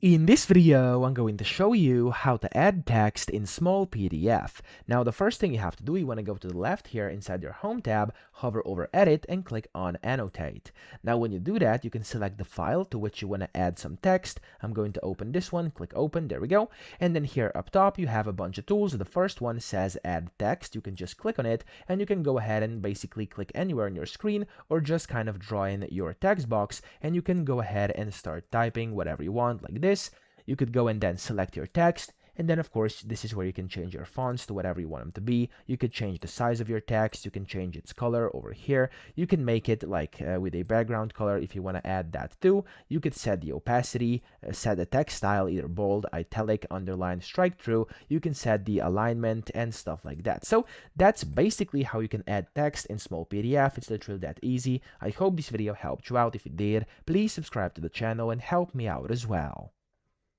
In this video, I'm going to show you how to add text in Smallpdf. Now, the first thing you have to do, you want to go to the left here inside your Home tab, hover over Edit, and click on Annotate. Now, when you do that, you can select the file to which you want to add some text. I'm going to open this one, click Open, there we go. And then here up top, you have a bunch of tools. The first one says Add Text. You can just click on it, and you can go ahead and basically click anywhere on your screen, or just kind of draw in your text box, and you can go ahead and start typing whatever you want, like this. You could go and then select your text, and then of course this is where you can change your fonts to whatever you want them to be. You could change the size of your text, you can change its color over here, you can make it like with a background color if you want to add that too. You could set the opacity, set the text style, either bold, italic, underline, strike through. You can set the alignment and stuff like that. So that's basically how you can add text in Smallpdf. It's literally that easy. I hope this video helped you out. If it did, please subscribe to the channel and help me out as well.